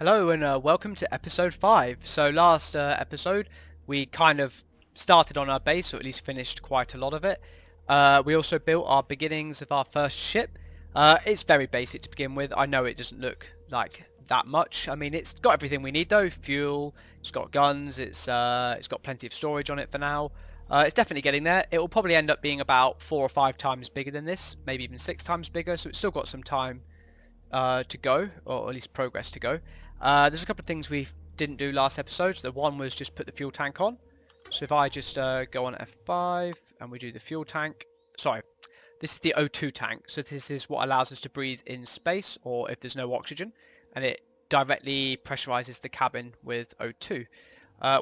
Hello and welcome to episode 5. So last episode we kind of started on our base, or at least finished quite a lot of it. We also built our beginnings of our first ship. It's very basic to begin with. I know it doesn't look like that much. I mean, it's got everything we need though. Fuel, it's got guns, it's got plenty of storage on it for now. It's definitely getting there. It will probably end up being about 4 or 5 times bigger than this, maybe even 6 times bigger, so it's still got some time to go, or at least progress to go. There's a couple of things we didn't do last episode. So the one was just put the fuel tank on. So if I just go on F5 and we do the fuel tank, sorry, this is the O2 tank. So this is what allows us to breathe in space or if there's no oxygen, and it directly pressurizes the cabin with O2.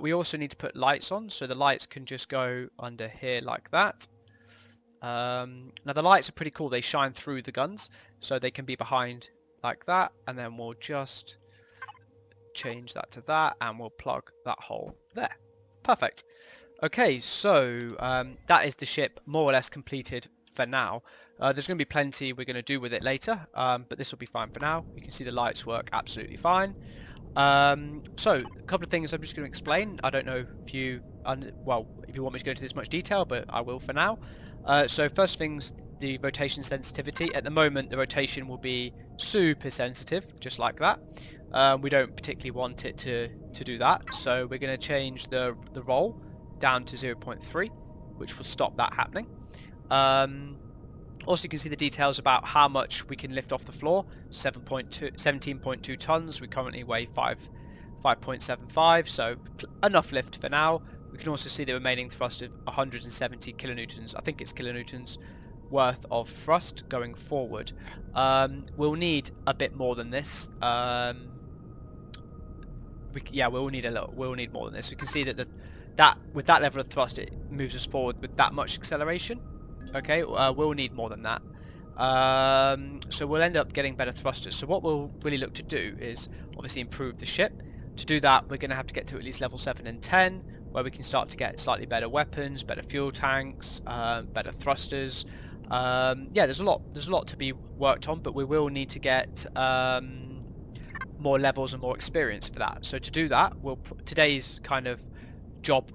We also need to put lights on, so the lights can just go under here like that. Now the lights are pretty cool. They shine through the guns, so they can be behind like that, and then we'll just change that to that and we'll plug that hole there. Perfect. Okay, so that is the ship more or less completed for now. There's going to be plenty we're going to do with it later, but this will be fine for now. You can see the lights work absolutely fine. So a couple of things I'm just going to explain. I don't know if you if you want me to go into this much detail, but I will for now. So first things, the rotation sensitivity. At the moment the rotation will be super sensitive, just like that. We don't particularly want it to do that, so we're going to change the roll down to 0.3, which will stop that happening. Also, you can see the details about how much we can lift off the floor. 17.2 tons. We currently weigh 5.75, so enough lift for now. We can also see the remaining thrust of 170 kilonewtons. I think it's kilonewtons worth of thrust going forward. We'll need a bit more than this. We'll need more than this. We can see that with that level of thrust, it moves us forward with that much acceleration. Okay, we'll need more than that. So we'll end up getting better thrusters. So what we'll really look to do is obviously improve the ship. To do that, we're going to have to get to at least level 7 and 10, where we can start to get slightly better weapons, better fuel tanks, better thrusters. There's a lot to be worked on, but we will need to get more levels and more experience for that. So to do that, today's kind of job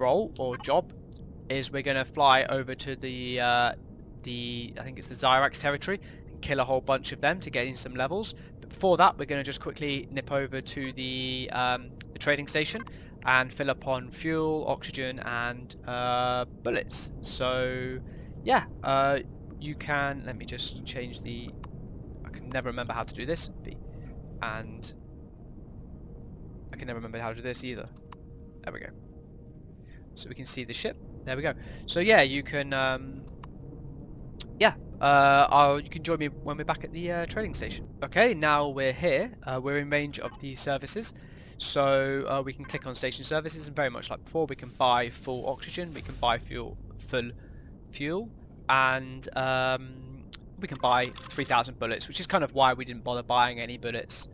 is we're going to fly over to the I think it's the Zyrax territory and kill a whole bunch of them to gain some levels. But before that, we're going to just quickly nip over to the trading station and fill up on fuel, oxygen, and bullets. So yeah, you can, let me just change I can never remember how to do this, and I can never remember how to do this either. There we go. So we can see the ship. There we go. So yeah, you can you can join me when we're back at the trading station. Okay, now we're here. We're in range of these services, so we can click on station services, and very much like before, we can buy full oxygen, we can buy full fuel, and we can buy 3,000 bullets, which is kind of why we didn't bother buying any bullets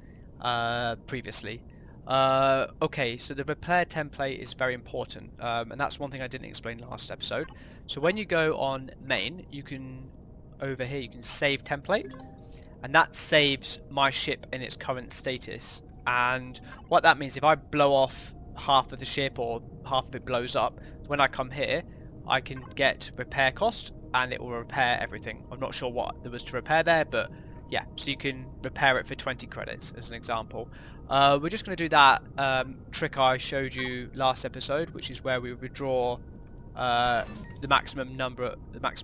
previously. Okay, so the repair template is very important, and that's one thing I didn't explain last episode. So when you go on main, you can, over here, you can save template, and that saves my ship in its current status. And what that means, if I blow off half of the ship or half of it blows up, when I come here, I can get repair cost, and it will repair everything. I'm not sure what there was to repair there, but yeah, so you can repair it for 20 credits as an example. We're just going to do that trick I showed you last episode, which is where we withdraw the maximum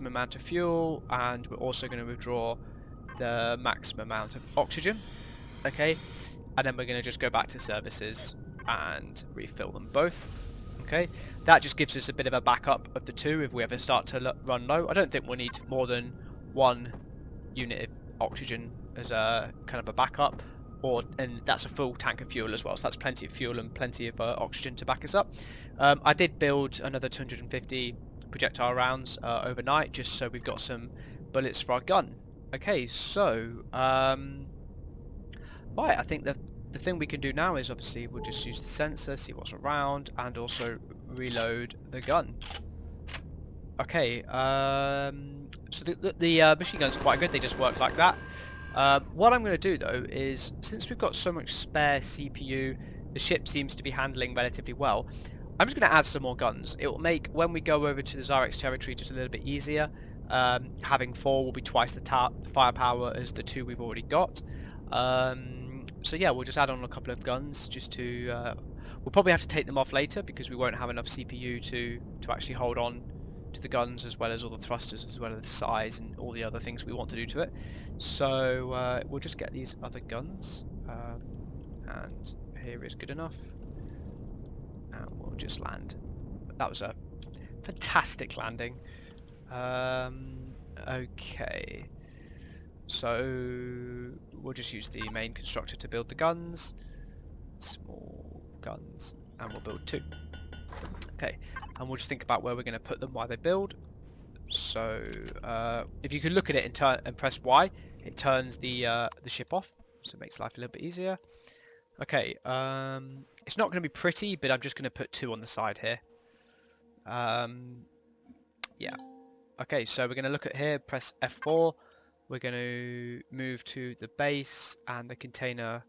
amount of fuel, and we're also going to withdraw the maximum amount of oxygen. Okay, and then we're going to just go back to services and refill them both. Okay, that just gives us a bit of a backup of the two if we ever start to run low. I don't think we'll need more than 1 unit of oxygen as a kind of a backup, and that's a full tank of fuel as well, so that's plenty of fuel and plenty of oxygen to back us up. I did build another 250 projectile rounds overnight, just so we've got some bullets for our gun. Okay, so right, I think the thing we can do now is obviously we'll just use the sensor, see what's around, and also reload the gun. Okay, so the machine gun's quite good, they just work like that. What I'm going to do though is, since we've got so much spare CPU, the ship seems to be handling relatively well, I'm just going to add some more guns. It will make, when we go over to the Xyrex territory, just a little bit easier. Having 4 will be twice the firepower as the 2 we've already got. So yeah, we'll just add on a couple of guns just to... we'll probably have to take them off later because we won't have enough CPU to actually hold on to the guns, as well as all the thrusters, as well as the size and all the other things we want to do to it. So we'll just get these other guns, and here is good enough, and we'll just land. That was a fantastic landing. Okay, so we'll just use the main constructor to build the guns, small guns, and we'll build 2. Okay, and we'll just think about where we're going to put them while they build. So if you can look at it and press Y, it turns the ship off, so it makes life a little bit easier. Okay, it's not going to be pretty, but I'm just going to put 2 on the side here. Yeah. Okay, so we're going to look at here, press F4. We're going to move to the base and the container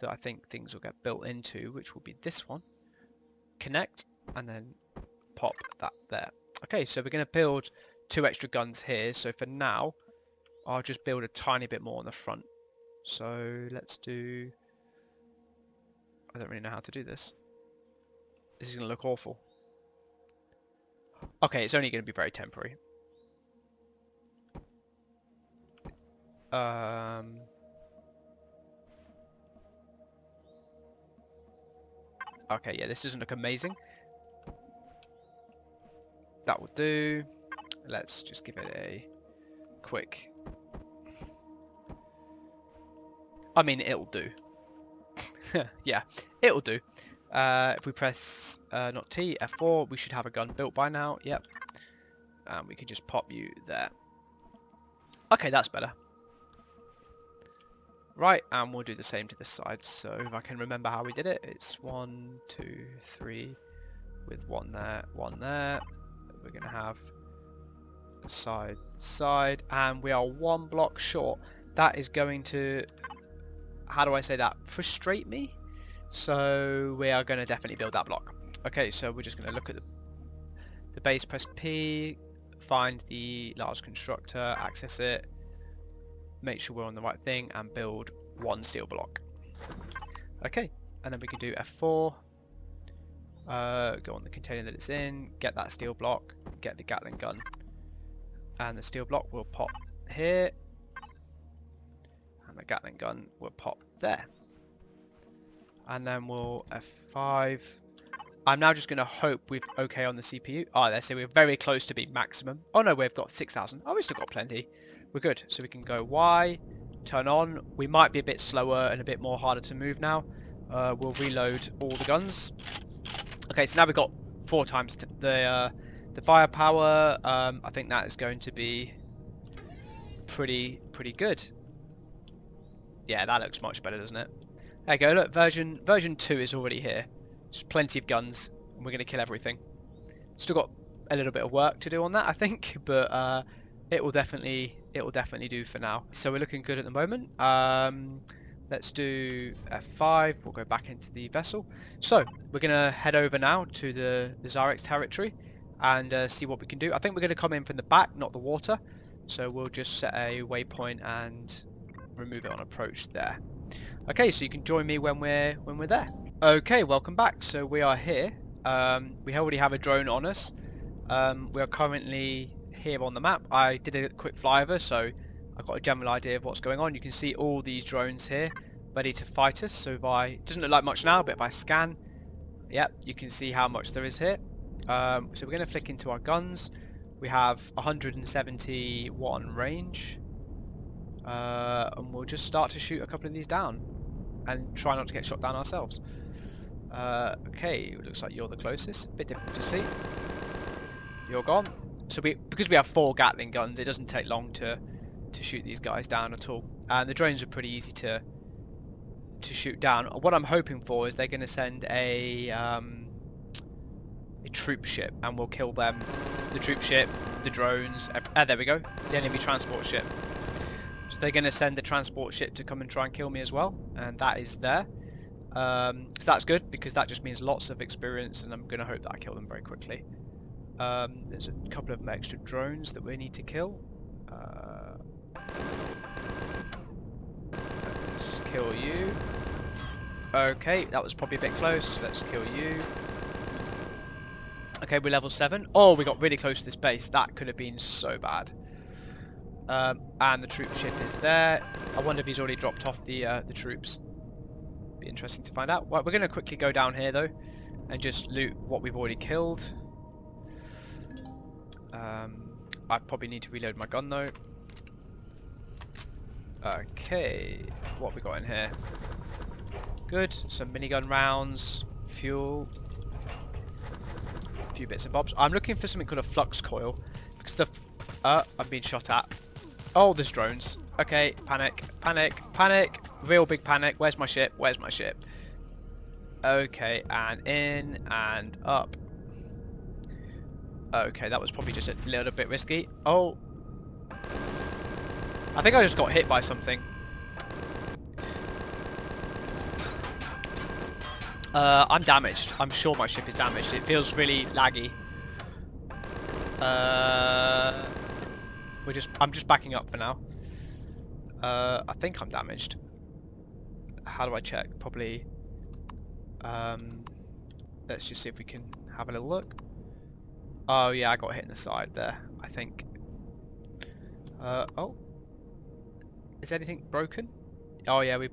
that I think things will get built into, which will be this one. Connect, and then pop that there. Okay, so we're going to build 2 extra guns here. So for now, I'll just build a tiny bit more on the front. So let's do... I don't really know how to do this. This is going to look awful. Okay, it's only going to be very temporary. Okay, yeah, this doesn't look amazing. That will do. Let's just give it a quick... I mean, it'll do. Yeah, it'll do. If we press not T, F4, we should have a gun built by now. Yep. And we can just pop you there. Okay, that's better. Right, and we'll do the same to this side. So if I can remember how we did it, it's 1, 2, 3, with 1 there, 1 there. We're going to have side, side, and we are 1 block short. That is going to, how do I say that, frustrate me? So we are going to definitely build that block. Okay, so we're just going to look at the base, press P, find the large constructor, access it, make sure we're on the right thing, and build 1 steel block. Okay, and then we can do F4, go on the container that it's in, get that steel block, get the Gatling gun, and the steel block will pop here, and the Gatling gun will pop there. And then we'll F5. I'm now just going to hope we're okay on the CPU. Oh, let's say we're very close to being maximum. Oh no, we've got 6,000. Oh, we've still got plenty. We're good. So we can go Y, turn on. We might be a bit slower and a bit more harder to move now. We'll reload all the guns. Okay, so now we've got 4 times the firepower. I think that is going to be pretty good. Yeah, that looks much better, doesn't it? There you go, look, version 2 is already here. There's plenty of guns, and we're going to kill everything. Still got a little bit of work to do on that, I think, but it will definitely do for now. So we're looking good at the moment. Let's do F5, we'll go back into the vessel. So, we're going to head over now to the Xyrex territory and see what we can do. I think we're going to come in from the back, not the water. So we'll just set a waypoint and remove it on approach there. Okay, so you can join me when we're there. Okay, welcome back. So we are here. We already have a drone on us. We are currently here on the map. I did a quick flyover, so I've got a general idea of what's going on. You can see all these drones here ready to fight us. So if it doesn't look like much now, but if I scan, yep, you can see how much there is here. So we're going to flick into our guns. We have 171 range. And we'll just start to shoot a couple of these down and try not to get shot down ourselves. Okay, looks like you're the closest. Bit difficult to see. You're gone. So because we have 4 Gatling guns, it doesn't take long to shoot these guys down at all. And the drones are pretty easy to shoot down. What I'm hoping for is they're going to send a troop ship, and we'll kill them. The troop ship, the drones. There we go. The enemy transport ship. So they're going to send the transport ship to come and try and kill me as well, and that is there. So that's good, because that just means lots of experience, and I'm going to hope that I kill them very quickly. There's a couple of extra drones that we need to kill. Let's kill you. Okay, that was probably a bit close. Let's kill you. Okay, we're level 7. Oh, we got really close to this base. That could have been so bad. And the troop ship is there. I wonder if he's already dropped off the troops. Be interesting to find out. Well, we're going to quickly go down here though, and just loot what we've already killed. I probably need to reload my gun though. Okay, what have we got in here? Good, some minigun rounds, fuel, a few bits and bobs. I'm looking for something called a flux coil, because the I'm being shot at. Oh, there's drones. Okay, panic, panic, panic, real big panic. Where's my ship? Where's my ship? Okay, and in and up. Okay, that was probably just a little bit risky. Oh, I think I just got hit by something. I'm damaged. I'm sure my ship is damaged. It feels really laggy. I'm just backing up for now. I think I'm damaged. How do I check? Probably. Let's just see if we can have a little look. Oh yeah, I got hit in the side there, I think. Oh. Is anything broken? Oh yeah, we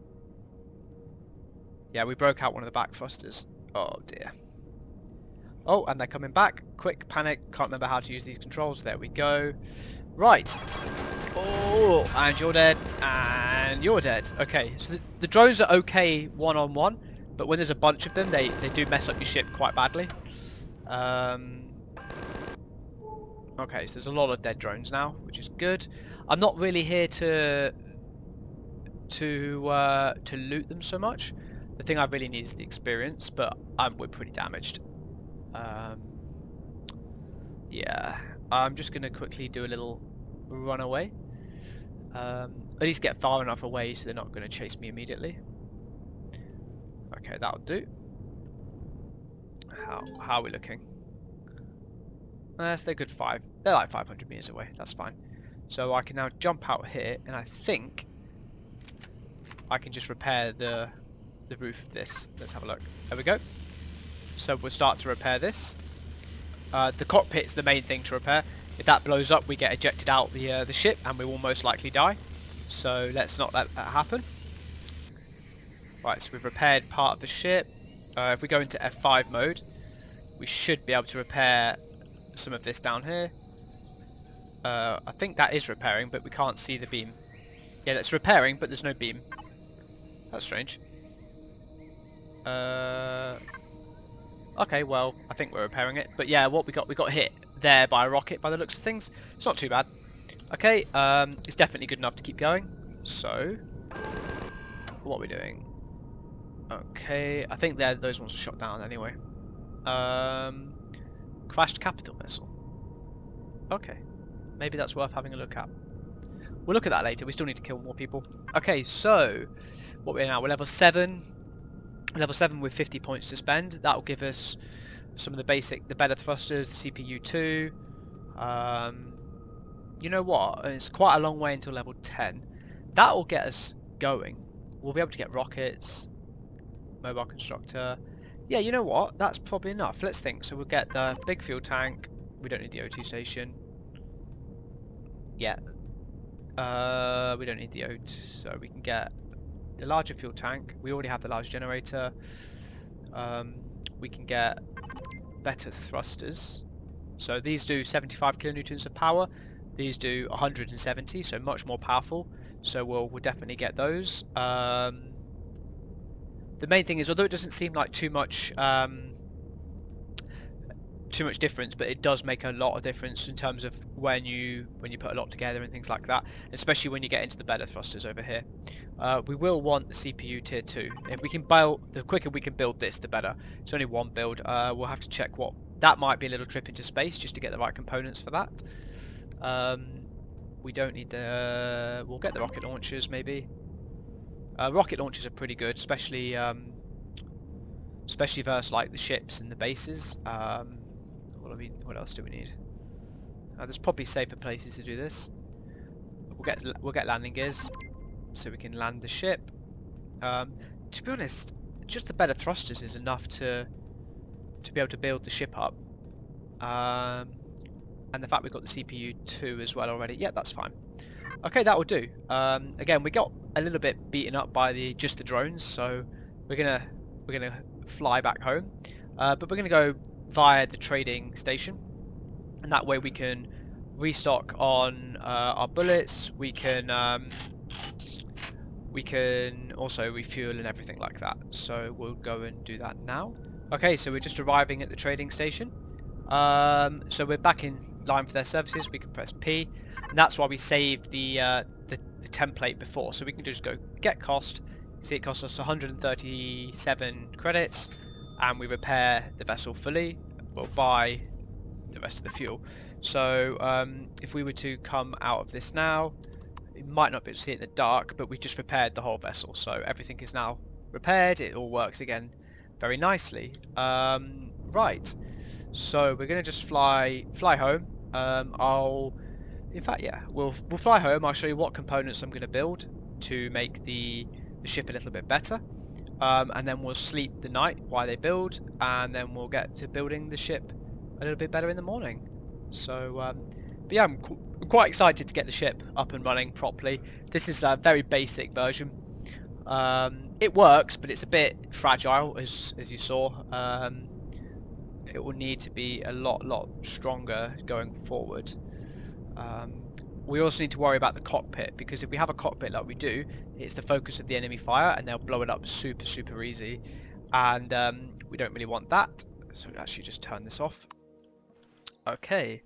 broke out one of the back thrusters. Oh dear. Oh, and they're coming back. Quick panic. Can't remember how to use these controls. There we go. Right. Oh, and you're dead. And you're dead. Okay, so the drones are okay one-on-one, but when there's a bunch of them, they do mess up your ship quite badly. Okay, so there's a lot of dead drones now, which is good. I'm not really here to loot them so much. The thing I really need is the experience, but we're pretty damaged. Yeah, I'm just gonna quickly do a little run away. At least get far enough away so they're not gonna chase me immediately. Okay, that'll do. How are we looking? They're good 5. They're like 500 meters away. That's fine. So I can now jump out here, and I think I can just repair the roof of this. Let's have a look. There we go. So we'll start to repair this. The cockpit's the main thing to repair. If that blows up, we get ejected out the ship, and we will most likely die. So let's not let that happen. Right, so we've repaired part of the ship. If we go into F5 mode, we should be able to repair some of this down here. I think that is repairing, but we can't see the beam. Yeah, that's repairing, but there's no beam. That's strange. Okay, well, I think we're repairing it. But yeah, what we got hit there by a rocket by the looks of things. It's not too bad. Okay, it's definitely good enough to keep going. So, what are we doing? Okay, I think those ones are shot down anyway. Crashed capital missile. Okay, maybe that's worth having a look at. We'll look at that later. We still need to kill more people. Okay, so what we're now? We're level 7. Level 7 with 50 points to spend. That will give us some of the better thrusters, CPU 2. You know what? It's quite a long way until level 10. That will get us going. We'll be able to get rockets, mobile constructor. Yeah, you know what? That's probably enough. Let's think. So we'll get the big fuel tank. We don't need the O2 station. Yeah. We don't need the O2, so we can get the larger fuel tank. We already have the large generator. We can get better thrusters. So these do 75 kilonewtons of power. These do 170, so much more powerful. So we'll definitely get those. The main thing is, although it doesn't seem like too much difference, but it does make a lot of difference in terms of when you put a lot together and things like that, especially when you get into the better thrusters over here. We will want the CPU tier 2. If we can build, the quicker we can build this, the better. It's only one build. We'll have to check what that might be, a little trip into space just to get the right components for that. We don't need the... we'll get the rocket launchers, maybe. Rocket launchers are pretty good, especially especially versus like the ships and the bases. What else do we need? There's probably safer places to do this. We'll get landing gears, so we can land the ship. To be honest, just the better thrusters is enough to be able to build the ship up. And the fact we've got the CPU 2 as well already. Yeah, that's fine. Okay, that will do. Again, we got a little bit beaten up by just the drones, so we're gonna fly back home. But we're gonna go via the trading station, and that way we can restock on our bullets. We can also refuel and everything like that. So we'll go and do that now. Okay, so we're just arriving at the trading station. So we're back in line for their services. We can press P, and that's why we saved the template before. So we can just go get cost. See, it costs us 137 credits, and we repair the vessel fully. We'll buy the rest of the fuel. So if we were to come out of this now, you might not be able to see it in the dark, but we just repaired the whole vessel, so everything is now repaired. It all works again very nicely. Right, so we're gonna just fly home. We'll fly home. I'll show you what components I'm gonna build to make the ship a little bit better, and then we'll sleep the night while they build, and then we'll get to building the ship a little bit better in the morning. So but yeah, I'm quite excited to get the ship up and running properly. This is a very basic version. It works, but it's a bit fragile, as you saw. It will need to be a lot stronger going forward. We also need to worry about the cockpit, because if we have a cockpit like we do, it's the focus of the enemy fire, and they'll blow it up super easy, and we don't really want that. So we'll actually just turn this off. Okay.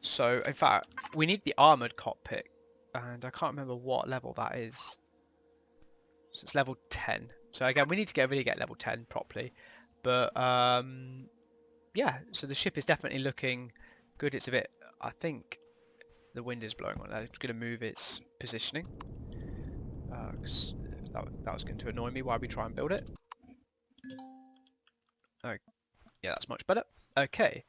So, in fact, we need the armoured cockpit, and I can't remember what level that is. So it's level 10. So again, we need to really get level 10 properly. But, yeah, so the ship is definitely looking good. It's a bit, I think the wind is blowing on it. It's going to move its positioning. That was going to annoy me while we try and build it. Oh, yeah, that's much better. Okay.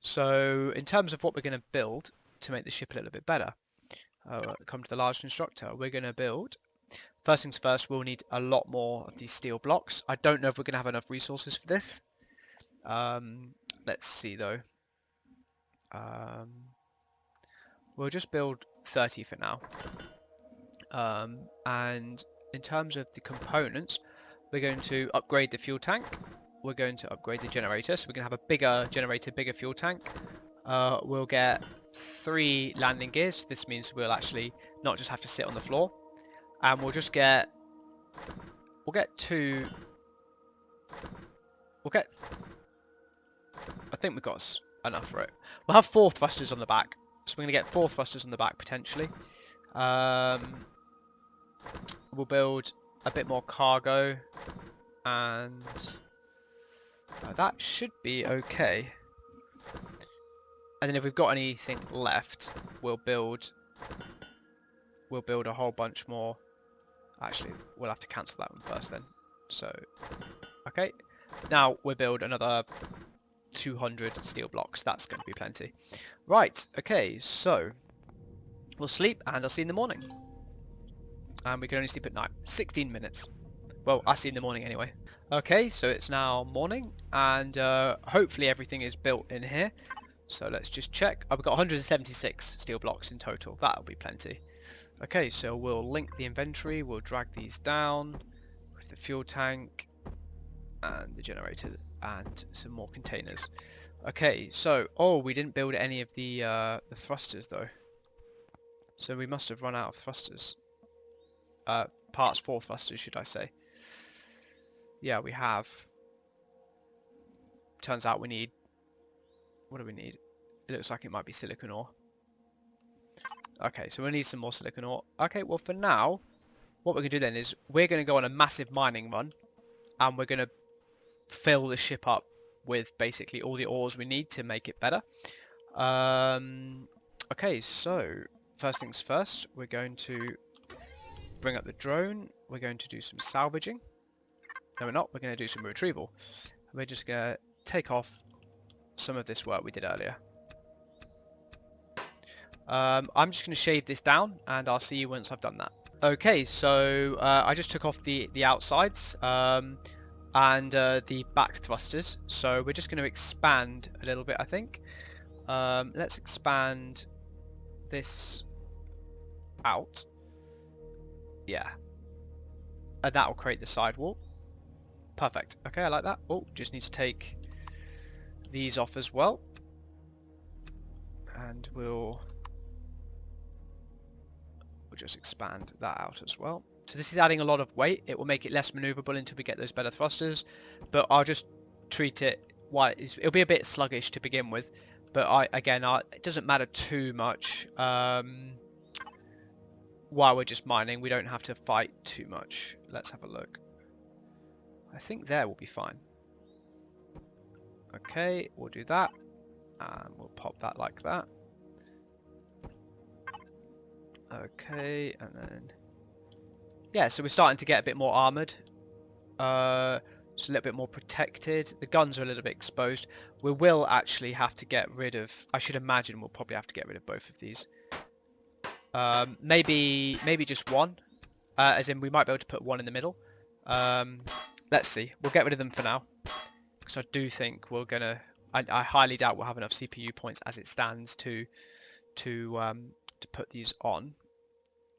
So in terms of what we're going to build to make the ship a little bit better, come to the large constructor. We're going to build. First things first, we'll need a lot more of these steel blocks. I don't know if we're going to have enough resources for this. Let's see though. We'll just build 30 for now. And in terms of the components, we're going to upgrade the fuel tank. We're going to upgrade the generator, so we're going to have a bigger generator, bigger fuel tank. We'll get 3 landing gears. This means we'll actually not just have to sit on the floor. And we'll get two. I think we've got enough for it. We'll have 4 thrusters on the back, so we're going to get 4 thrusters on the back potentially. We'll build a bit more cargo, and that should be okay. And then if we've got anything left, we'll build a whole bunch more. Actually, we'll have to cancel that one first then. So, okay. Now we'll build another 200 steel blocks. That's going to be plenty. Right, okay, so we'll sleep and I'll see you in the morning. And we can only sleep at night. 16 minutes. Well, I'll see you in the morning anyway. Okay, so it's now morning, and hopefully everything is built in here. So let's just check. We've got 176 steel blocks in total. That'll be plenty. Okay, so we'll link the inventory. We'll drag these down with the fuel tank and the generator and some more containers. Okay, so we didn't build any of the thrusters though. So we must have run out of thrusters. Parts for thrusters, should I say? Yeah, we have. Turns out we need. What do we need? It looks like it might be silicon ore. Okay, so we'll need some more silicon ore. Okay, well for now, what we're going to do then is we're going to go on a massive mining run, and we're going to fill the ship up with basically all the ores we need to make it better. Okay, so first things first, we're going to bring up the drone. We're going to do some salvaging. No, we're not. We're going to do some retrieval. We're just going to take off some of this work we did earlier. I'm just going to shave this down, and I'll see you once I've done that. Okay, so I just took off the outsides and the back thrusters. So we're just going to expand a little bit, I think. Let's expand this out. Yeah. And that will create the sidewall. Perfect. Okay, I like that. Oh, just need to take these off as well. And we'll just expand that out as well. So this is adding a lot of weight. It will make it less maneuverable until we get those better thrusters. But I'll just treat it, it'll be a bit sluggish to begin with. But it doesn't matter too much. While we're just mining, we don't have to fight too much. Let's have a look. I think there will be fine. Okay, we'll do that. And we'll pop that like that. Okay, and then... yeah, so we're starting to get a bit more armoured. It's a little bit more protected. The guns are a little bit exposed. We will actually have to get rid of... I should imagine we'll probably have to get rid of both of these. Maybe just one. As in, we might be able to put one in the middle. Let's see. We'll get rid of them for now. Because I do think we're going to... I highly doubt we'll have enough CPU points as it stands to put these on.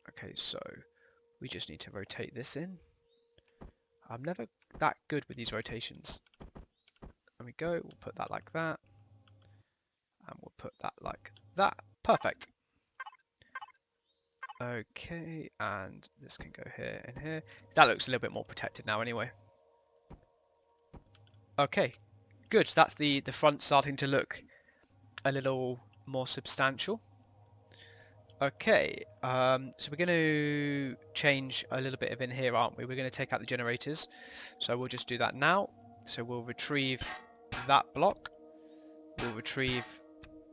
Okay, so we just need to rotate this in. I'm never that good with these rotations. There we go. We'll put that like that. And we'll put that like that. Perfect. Okay, and this can go here and here. That looks a little bit more protected now anyway. Okay, good. So that's the front starting to look a little more substantial. Okay, so we're going to change a little bit of in here, aren't we? We're going to take out the generators. So we'll just do that now. So we'll retrieve that block. We'll retrieve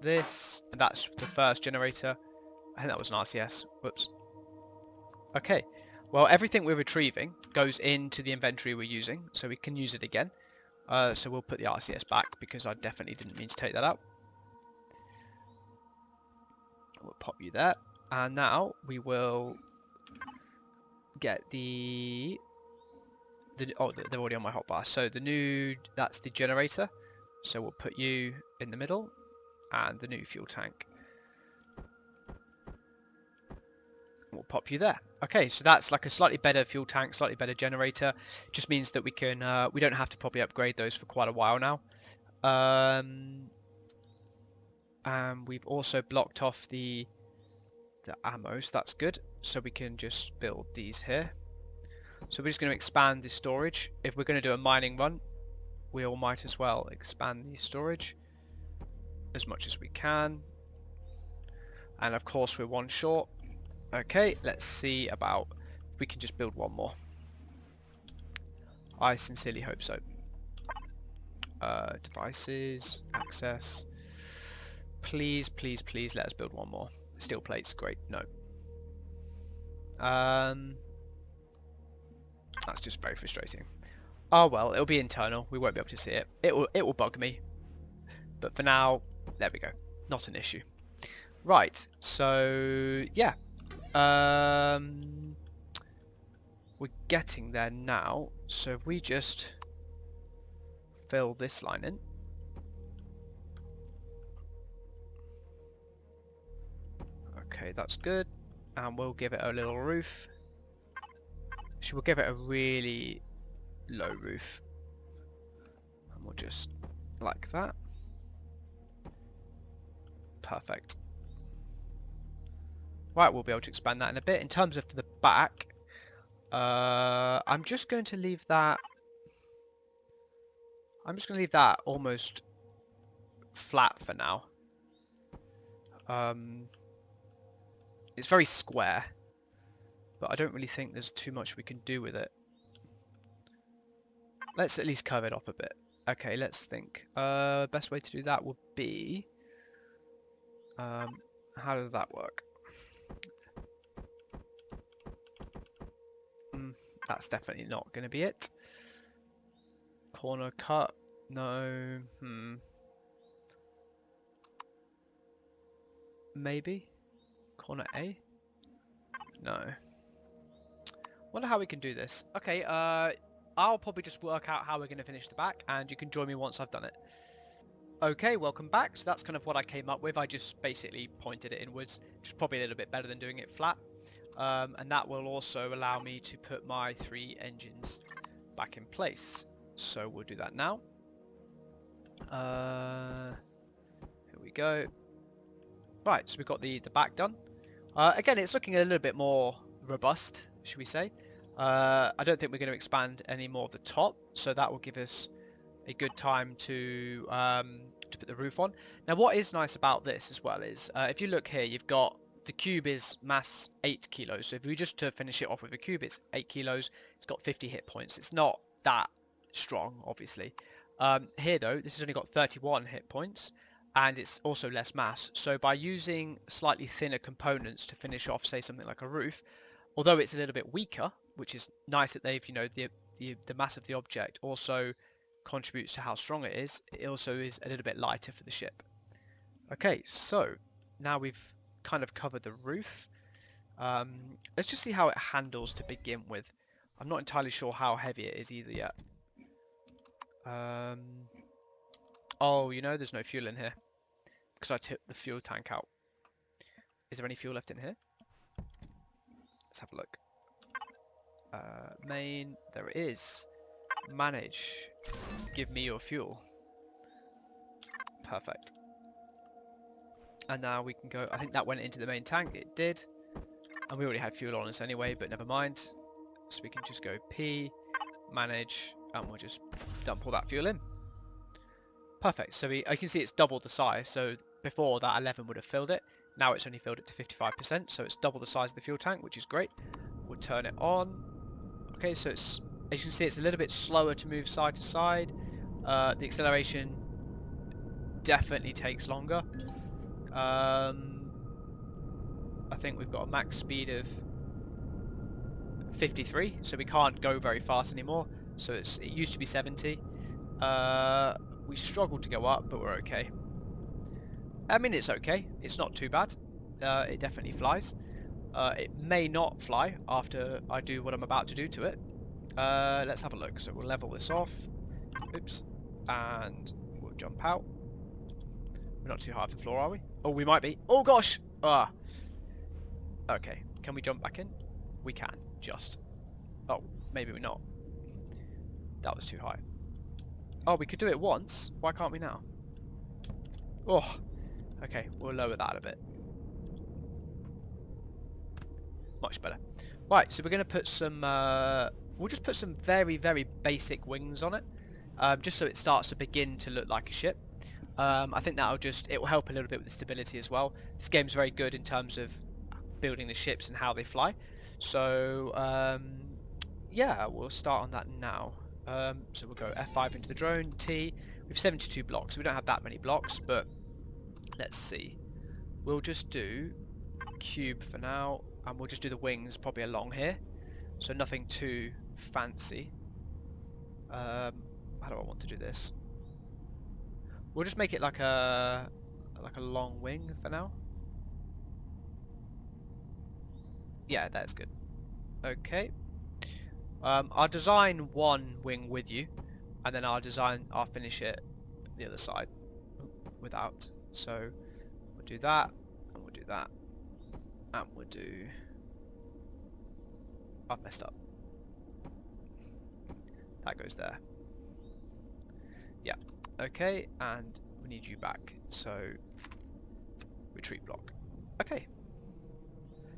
this. And that's the first generator. I think that was an RCS. Whoops. Okay, well, everything we're retrieving goes into the inventory we're using, so we can use it again. So we'll put the RCS back because I definitely didn't mean to take that out. We'll pop you there, and now we will get they're already on my hotbar. So that's the generator. So we'll put you in the middle, and the new fuel tank. We'll pop you there. Okay, so that's like a slightly better fuel tank, slightly better generator. Just means that we don't have to probably upgrade those for quite a while now. And we've also blocked off the ammo, so that's good. So we can just build these here. So we're just going to expand the storage. If we're going to do a mining run, we all might as well expand the storage as much as we can. And of course we're one short. Okay, let's see about if we can just build one more. I sincerely hope so. Devices, access. Please, please, please let us build one more. Steel plates, great. No. That's just very frustrating. Oh well, it'll be internal. We won't be able to see it. It will bug me. But for now, there we go. Not an issue. Right. So yeah. We're getting there now. So if we just fill this line in. Okay, that's good. And we'll give it a little roof. We'll give it a really low roof. And we'll just like that. Perfect. Right, we'll be able to expand that in a bit. In terms of the back, I'm just going to leave that almost flat for now. It's very square, but I don't really think there's too much we can do with it. Let's at least curve it up a bit. Okay, let's think. Best way to do that would be... how does that work? That's definitely not going to be it. Corner cut. No. Maybe. Corner A? No. Wonder how we can do this. Okay, I'll probably just work out how we're going to finish the back, and you can join me once I've done it. Okay, welcome back. So that's kind of what I came up with. I just basically pointed it inwards, which is probably a little bit better than doing it flat. And that will also allow me to put my 3 engines back in place. So we'll do that now. Here we go. Right, so we've got the back done. Again, it's looking a little bit more robust, should we say. I don't think we're going to expand any more of the top, so that will give us a good time to put the roof on. Now, what is nice about this as well is, if you look here, you've got the cube is mass 8 kilos. So if we just to finish it off with a cube, it's 8 kilos. It's got 50 hit points. It's not that strong, obviously. Here, though, this has only got 31 hit points, and it's also less mass. So by using slightly thinner components to finish off, say, something like a roof, although it's a little bit weaker, which is nice that they've, the mass of the object also contributes to how strong it also is a little bit lighter for the ship. Okay, so now we've kind of covered the roof. Let's just see how it handles to begin with. I'm not entirely sure how heavy it is either yet. Oh, there's no fuel in here because I took the fuel tank out. Is there any fuel left in here? Let's have a look. Main, there is. Manage. Give me your fuel. Perfect. And now we can go. I think that went into the main tank. It did. And we already had fuel on us anyway, but never mind. So we can just go P, manage, and we'll just dump all that fuel in. Perfect. So I can see it's doubled the size. So before that 11 would have filled it. Now it's only filled it to 55%. So it's double the size of the fuel tank, which is great. We'll turn it on. Okay, so it's, as you can see, it's a little bit slower to move side to side. The acceleration definitely takes longer. I think we've got a max speed of 53, so we can't go very fast anymore. So it used to be 70. We struggled to go up, but we're okay. I mean, it's okay. It's not too bad. It definitely flies. It may not fly after I do what I'm about to do to it. Let's have a look. So we'll level this off. Oops. And we'll jump out. We're not too high off the floor, are we? Oh, we might be. Oh, gosh! Ah. Okay. Can we jump back in? We can. Just. Oh, maybe we're not. That was too high. Oh, we could do it once. Why can't we now? Oh. Okay, we'll lower that a bit. Much better. Right, so we're going to put some... we'll just put some very, very basic wings on it. Just so it starts to begin to look like a ship. I think it will help a little bit with the stability as well. This game's very good in terms of building the ships and how they fly. So, yeah, we'll start on that now. So we'll go F5 into the drone, T. We have 72 blocks, so we don't have that many blocks, but let's see. We'll just do cube for now, and we'll just do the wings probably along here. So nothing too fancy. How do I want to do this? We'll just make it like a long wing for now. Yeah, that's good. Okay. I'll design one wing with you, and then I'll finish it the other side without. So we'll do that, and we'll do that, and we'll do... I've messed up. That goes there. Yeah. Okay, and we need you back. So retreat block. Okay.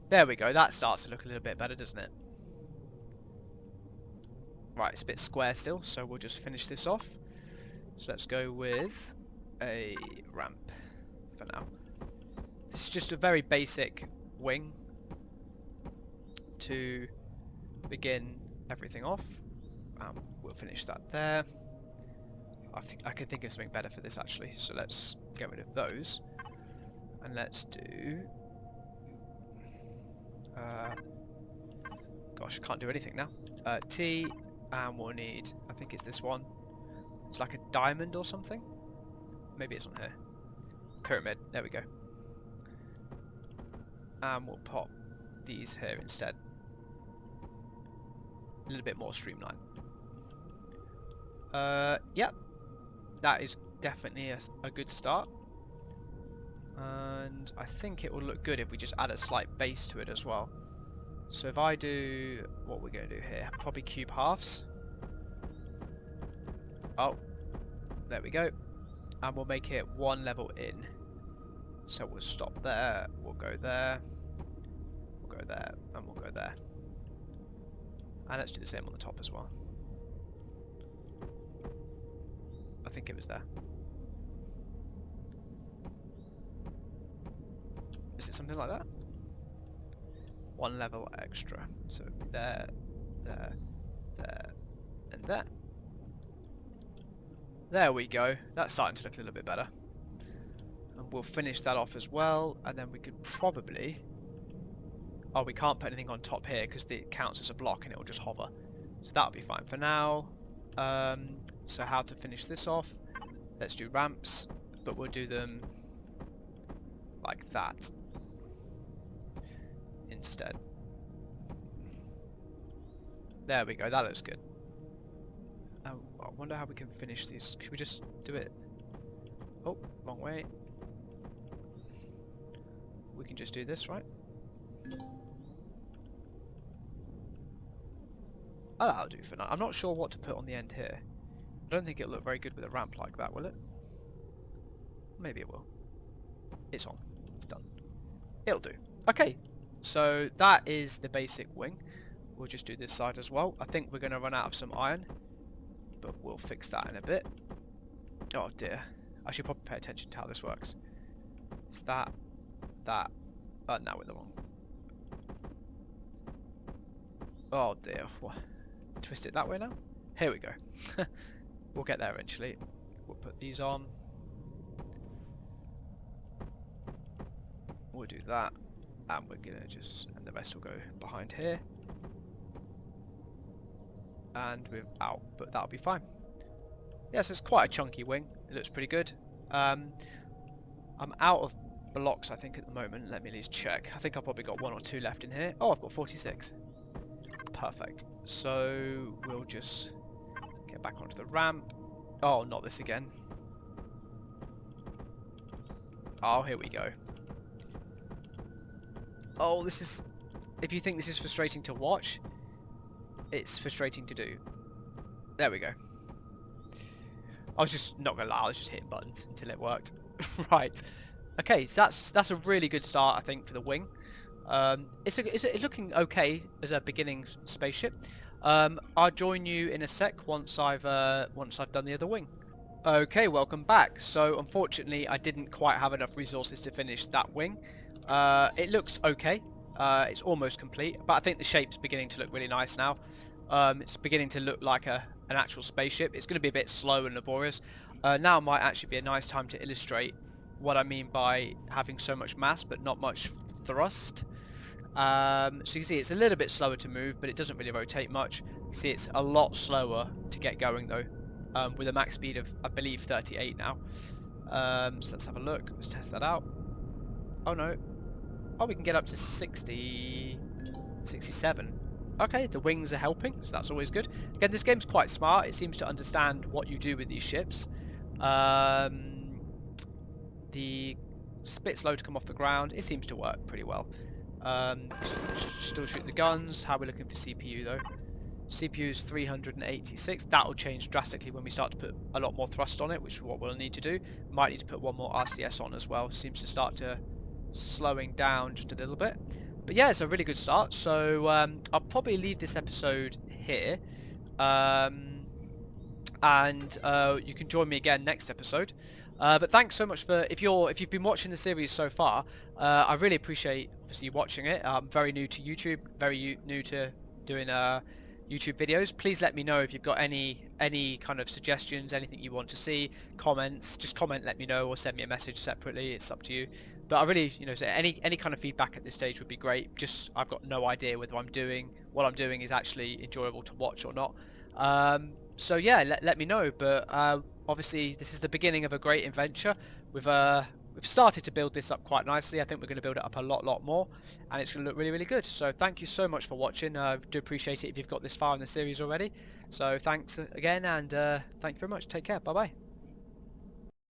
There we go. That starts to look a little bit better, doesn't it? Right, it's a bit square still, so we'll just finish this off. So let's go with a ramp for now. This is just a very basic wing to begin everything off. We'll finish that there. I can think of something better for this actually, so let's get rid of those. And let's do... gosh, I can't do anything now. T, and we'll need, I think it's this one. It's like a diamond or something. Maybe it's on here. Pyramid, there we go. And we'll pop these here instead. A little bit more streamlined. Yep. That is definitely a good start. And I think it will look good if we just add a slight base to it as well. So if I do what we're going to do here, probably cube halves. Oh, there we go. And we'll make it one level in. So we'll stop there, we'll go there, we'll go there, and we'll go there. And let's do the same on the top as well. I think it was there. Is it something like that? One level extra. So there, there, there, and there. There we go. That's starting to look a little bit better. And we'll finish that off as well. And then we could probably... Oh, we can't put anything on top here because it counts as a block and it will just hover. So that'll be fine for now. So how to finish this off? Let's do ramps, but we'll do them like that instead. There we go, that looks good. I wonder how we can finish these. Should we just do it? Oh, wrong way. We can just do this, right? Oh, that'll do for now. I'm not sure what to put on the end here. I don't think it'll look very good with a ramp like that, will it? Maybe it will. It's on. It's done. It'll do. Okay, so that is the basic wing. We'll just do this side as well. I think we're going to run out of some iron, but we'll fix that in a bit. Oh dear. I should probably pay attention to how this works. It's that. Now we're in the wrong. Oh dear. What? Twist it that way now? Here we go. We'll get there eventually. We'll put these on. We'll do that. And we're gonna just, and the rest will go behind here. And we're out, but that'll be fine. Yes, it's quite a chunky wing. It looks pretty good. I'm out of blocks, I think, at the moment. Let me at least check. I think I've probably got 1 or 2 left in here. Oh, I've got 46. Perfect. So we'll just get back onto the ramp. Oh, not this again. Oh, here we go. Oh, this is... If you think this is frustrating to watch, it's frustrating to do. There we go. I was just not gonna lie, I was just hitting buttons until it worked. Right. Okay, so that's a really good start, I think, for the wing. It's looking okay as a beginning spaceship. I'll join you in a sec once I've done the other wing. Okay, welcome back. So unfortunately, I didn't quite have enough resources to finish that wing. It looks okay. It's almost complete, but I think the shape's beginning to look really nice now. It's beginning to look like an actual spaceship. It's going to be a bit slow and laborious. Now might actually be a nice time to illustrate what I mean by having so much mass but not much thrust. So you can see it's a little bit slower to move, but it doesn't really rotate much. You see it's a lot slower to get going though, with a max speed of, I believe, 38 now. So let's have a look. Let's test that out. Oh no. Oh, we can get up to 60, 67. Okay, the wings are helping, so that's always good. Again, this game's quite smart. It seems to understand what you do with these ships. The spit slow to come off the ground. It seems to work pretty well. Still shoot the guns. How are we looking for CPU though? CPU is 386. That'll change drastically when we start to put a lot more thrust on it, which is what we'll need to do. Might need to put one more RCS on as well. Seems to start to slowing down just a little bit. But yeah, it's a really good start. So I'll probably leave this episode here. And you can join me again next episode. But thanks so much for if you've been watching the series so far. I really appreciate obviously watching it. I'm very new to YouTube, very new to doing YouTube videos. Please let me know if you've got any kind of suggestions, anything you want to see, comments. Just comment, let me know, or send me a message separately. It's up to you. But I really, so any kind of feedback at this stage would be great. Just I've got no idea whether I'm doing what I'm doing is actually enjoyable to watch or not. So yeah, let me know. But obviously this is the beginning of a great adventure. We've started to build this up quite nicely. I think we're going to build it up a lot more, and it's going to look really good. So thank you so much for watching. I do appreciate it if you've got this far in the series already. So thanks again, and thank you very much. Take care. Bye bye.